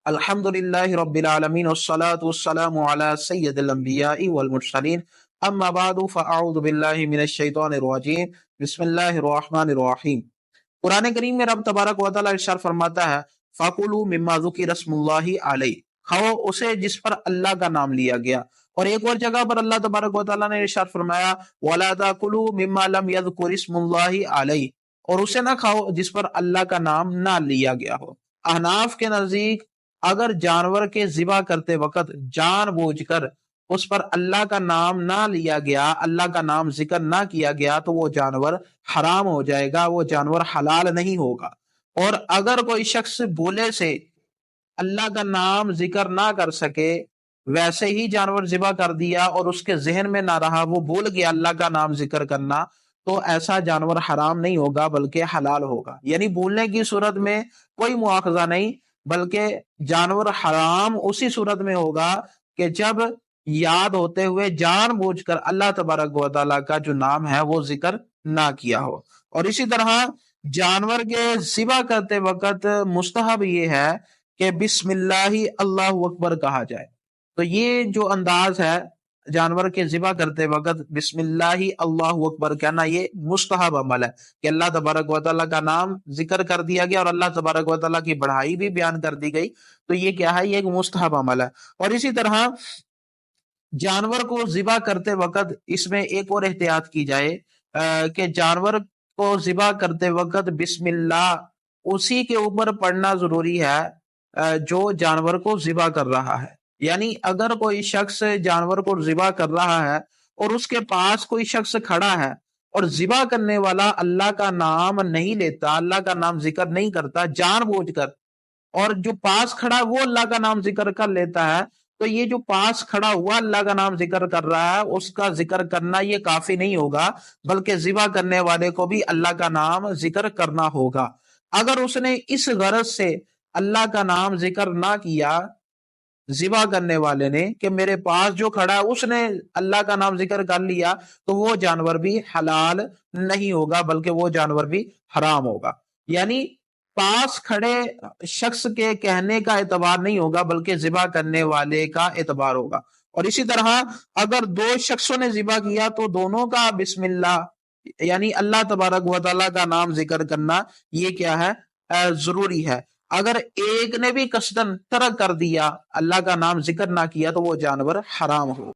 الحمدللہ رب العالمین والصلاة والسلام علی سید الانبیاء والمرسلین اما بعد فاعوذ باللہ من الشیطان الرجیم بسم اللہ الرحمن الرحیم۔ قرآن کریم میں رب تبارک و تعالیٰ ارشاد فرماتا ہے فَكُلُوا مِمَّا ذُكِرَ اسْمُ اللَّهِ عَلَيْهِ، کھاؤ اسے جس پر اللہ کا نام لیا گیا۔ اور ایک اور جگہ پر اللہ تبارک و تعالیٰ نے ارشاد فرمایا وَلَا تَأْكُلُوا مِمَّا لَمْ يَذْكُرِ اسْمُ اللَّهِ عَلَيْهِ، اور اسے نہ کھاؤ جس پر اللہ کا نام نہ لیا گیا ہو۔ احناف کے نزدیک اگر جانور کے ذبح کرتے وقت جان بوجھ کر اس پر اللہ کا نام نہ لیا گیا، اللہ کا نام ذکر نہ کیا گیا، تو وہ جانور حرام ہو جائے گا، وہ جانور حلال نہیں ہوگا۔ اور اگر کوئی شخص بولے سے اللہ کا نام ذکر نہ کر سکے، ویسے ہی جانور ذبح کر دیا اور اس کے ذہن میں نہ رہا، وہ بھول گیا اللہ کا نام ذکر کرنا، تو ایسا جانور حرام نہیں ہوگا بلکہ حلال ہوگا۔ یعنی بھولنے کی صورت میں کوئی مواخذہ نہیں، بلکہ جانور حرام اسی صورت میں ہوگا کہ جب یاد ہوتے ہوئے جان بوجھ کر اللہ تبارک و تعالیٰ کا جو نام ہے وہ ذکر نہ کیا ہو۔ اور اسی طرح جانور کے ذبح کرتے وقت مستحب یہ ہے کہ بسم اللہ اللہ اکبر کہا جائے۔ تو یہ جو انداز ہے جانور کے ذبح کرتے وقت بسم اللہ اللہ اکبر کہنا، یہ مستحب عمل ہے کہ اللہ تبارک و تعالیٰ کا نام ذکر کر دیا گیا اور اللہ تبارک و تعالیٰ کی بڑائی بھی بیان کر دی گئی، تو یہ کیا ہے؟ یہ ایک مستحب عمل ہے۔ اور اسی طرح جانور کو ذبح کرتے وقت اس میں ایک اور احتیاط کی جائے کہ جانور کو ذبح کرتے وقت بسم اللہ اسی کے اوپر پڑھنا ضروری ہے جو جانور کو ذبح کر رہا ہے۔ یعنی اگر کوئی شخص جانور کو ذبح کر رہا ہے اور اس کے پاس کوئی شخص کھڑا ہے اور ذبح کرنے والا اللہ کا نام نہیں لیتا، اللہ کا نام ذکر نہیں کرتا جان بوجھ کر، اور جو پاس کھڑا ہے وہ اللہ کا نام ذکر کر لیتا ہے، تو یہ جو پاس کھڑا ہوا اللہ کا نام ذکر کر رہا ہے اس کا ذکر کرنا یہ کافی نہیں ہوگا، بلکہ ذبح کرنے والے کو بھی اللہ کا نام ذکر کرنا ہوگا۔ اگر اس نے اس غرض سے اللہ کا نام ذکر نہ کیا ذبح کرنے والے نے کہ میرے پاس جو کھڑا ہے اس نے اللہ کا نام ذکر کر لیا، تو وہ جانور بھی حلال نہیں ہوگا بلکہ وہ جانور بھی حرام ہوگا۔ یعنی پاس کھڑے شخص کے کہنے کا اعتبار نہیں ہوگا بلکہ ذبح کرنے والے کا اعتبار ہوگا۔ اور اسی طرح اگر دو شخصوں نے ذبح کیا تو دونوں کا بسم اللہ یعنی اللہ تبارک و تعالیٰ کا نام ذکر کرنا یہ کیا ہے؟ ضروری ہے۔ اگر ایک نے بھی قصدن ترک کر دیا، اللہ کا نام ذکر نہ کیا، تو وہ جانور حرام ہو۔